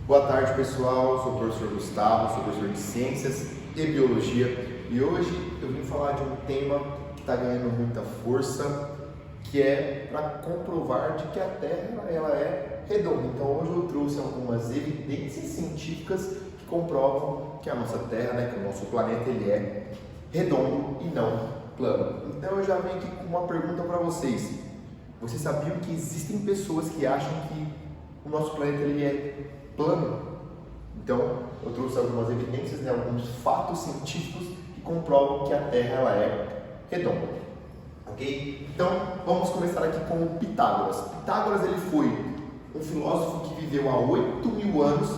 Boa tarde, pessoal. Eu sou o professor Gustavo, sou professor de Ciências e Biologia e hoje eu vim falar de um tema que está ganhando muita força, que é para comprovar de que a Terra ela é redonda. Então hoje eu trouxe algumas evidências científicas que comprovam que a nossa Terra, que o nosso planeta ele é redondo e não plano. Então eu já venho aqui com uma pergunta para vocês. Vocês sabiam que existem pessoas que acham que o nosso planeta ele é plano? Então, eu trouxe algumas evidências, alguns fatos científicos que comprovam que a Terra ela é redonda. Ok? Então, vamos começar aqui com o Pitágoras. Pitágoras ele foi um filósofo que viveu há 8.000 anos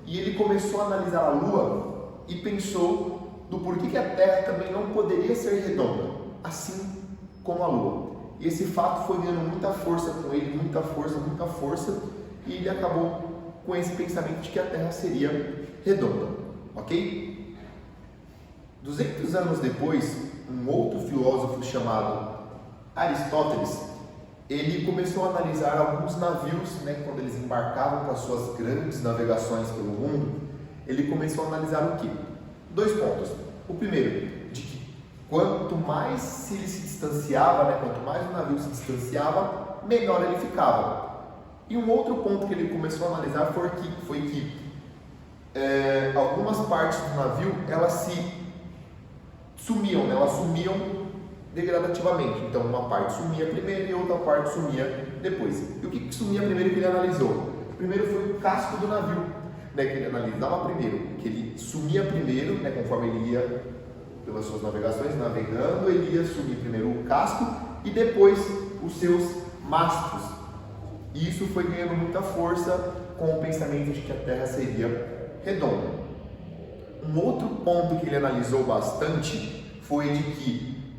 e ele começou a analisar a Lua e pensou do porquê que a Terra também não poderia ser redonda, assim como a Lua. E esse fato foi ganhando muita força com ele, muita força, e ele acabou com esse pensamento de que a Terra seria redonda, ok? 200 anos depois, um outro filósofo chamado Aristóteles, ele começou a analisar alguns navios, quando eles embarcavam para suas grandes navegações pelo mundo, ele começou a analisar o quê? 2 pontos. O primeiro, de que quanto mais ele se distanciava, quanto mais o navio se distanciava, menor ele ficava. E um outro ponto que ele começou a analisar foi que algumas partes do navio elas se sumiam, elas sumiam degradativamente. Então uma parte sumia primeiro e outra parte sumia depois. E o que sumia primeiro que ele analisou? Primeiro foi o casco do navio, que ele analisava primeiro, que ele sumia primeiro, conforme ele ia pelas suas navegações, navegando, ele ia sumir primeiro o casco e depois os seus mastros. E isso foi ganhando muita força com o pensamento de que a Terra seria redonda. Um outro ponto que ele analisou bastante foi de que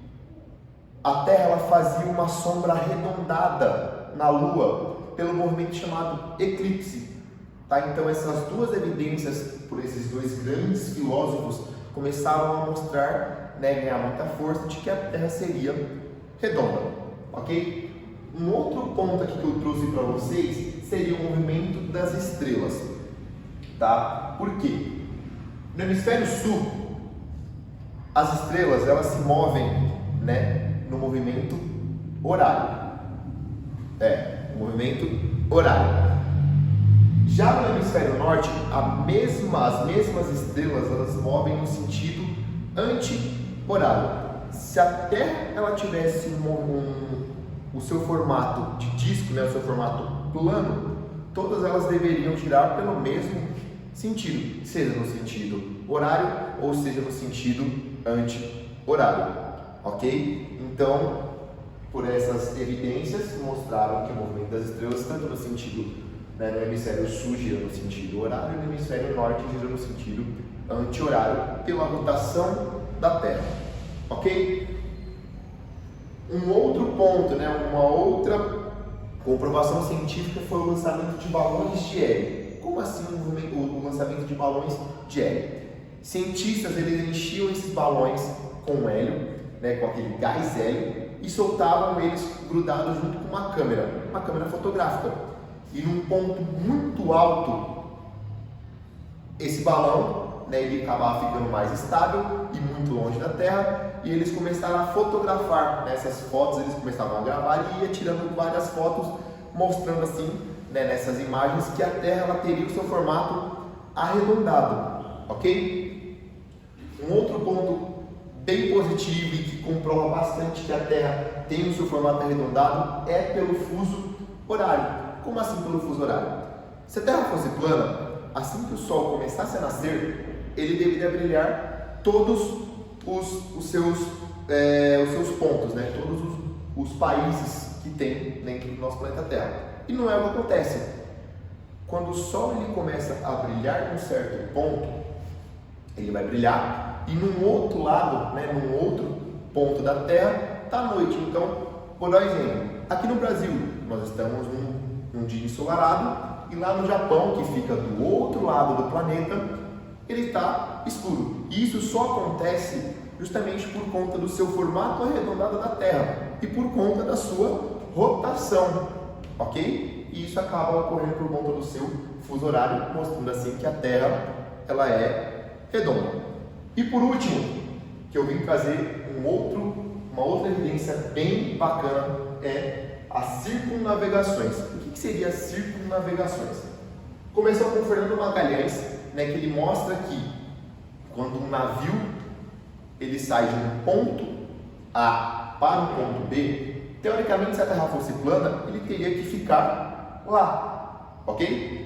a Terra ela fazia uma sombra arredondada na Lua pelo movimento chamado eclipse. Então essas duas evidências por esses dois grandes filósofos começaram a mostrar, ganhar muita força de que a Terra seria redonda, ok? Um outro ponto aqui que eu trouxe para vocês seria o movimento das estrelas, tá? Por quê? No hemisfério sul, as estrelas elas se movem, no movimento horário. No movimento horário. Já no hemisfério norte, as mesmas estrelas elas movem no sentido anti-horário. Se a Terra ela tivesse o seu formato de disco, o seu formato plano, todas elas deveriam girar pelo mesmo sentido, seja no sentido horário ou seja no sentido anti-horário, ok? Então, por essas evidências, mostraram que o movimento das estrelas, tanto no sentido, no hemisfério sul gira no sentido horário e no hemisfério norte gira no sentido anti-horário, pela rotação da Terra, ok? Um outro ponto, uma outra comprovação científica foi o lançamento de balões de hélio. Como assim o lançamento de balões de hélio? Cientistas eles enchiam esses balões com hélio, com aquele gás hélio, e soltavam eles grudados junto com uma câmera fotográfica. E num ponto muito alto, esse balão ele acabava ficando mais estável e muito longe da Terra, e eles começaram a fotografar essas fotos, eles começavam a gravar e ia tirando várias fotos, mostrando assim, nessas imagens, que a Terra ela teria o seu formato arredondado, ok? Um outro ponto bem positivo e que comprova bastante que a Terra tem o seu formato arredondado é pelo fuso horário. Como assim pelo fuso horário? Se a Terra fosse plana, assim que o Sol começasse a nascer, ele deveria brilhar todos os seus pontos, todos os países que tem dentro do nosso planeta Terra. E não é o que acontece. Quando o Sol ele começa a brilhar num certo ponto, ele vai brilhar e num outro lado, num outro ponto da Terra, está a noite. Então, por exemplo, aqui no Brasil, nós estamos num dia ensolarado e lá no Japão, que fica do outro lado do planeta, ele está escuro. E isso só acontece justamente por conta do seu formato arredondado da Terra e por conta da sua rotação, ok? e isso acaba ocorrendo por conta do seu fuso horário, mostrando assim que a Terra ela é redonda. E por último, que eu vim trazer uma outra evidência bem bacana é as circunnavegações. O que seria as circunnavegações? Começou com o Fernando Magalhães, né, que ele mostra que quando um navio ele sai de um ponto A para um ponto B, teoricamente, se a Terra fosse plana, ele teria que ficar lá, ok?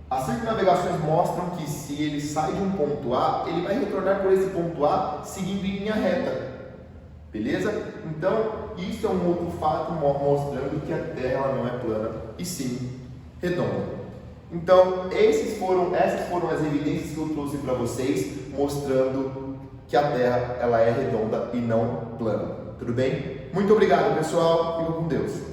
As circunnavegações mostram que se ele sai de um ponto A, ele vai retornar por esse ponto A seguindo em linha reta, beleza? Então, isso é um outro fato mostrando que a Terra não é plana e sim redonda. Então, essas foram as evidências que eu trouxe para vocês, mostrando que a Terra ela é redonda e não plana. Tudo bem? Muito obrigado, pessoal. Fica com Deus.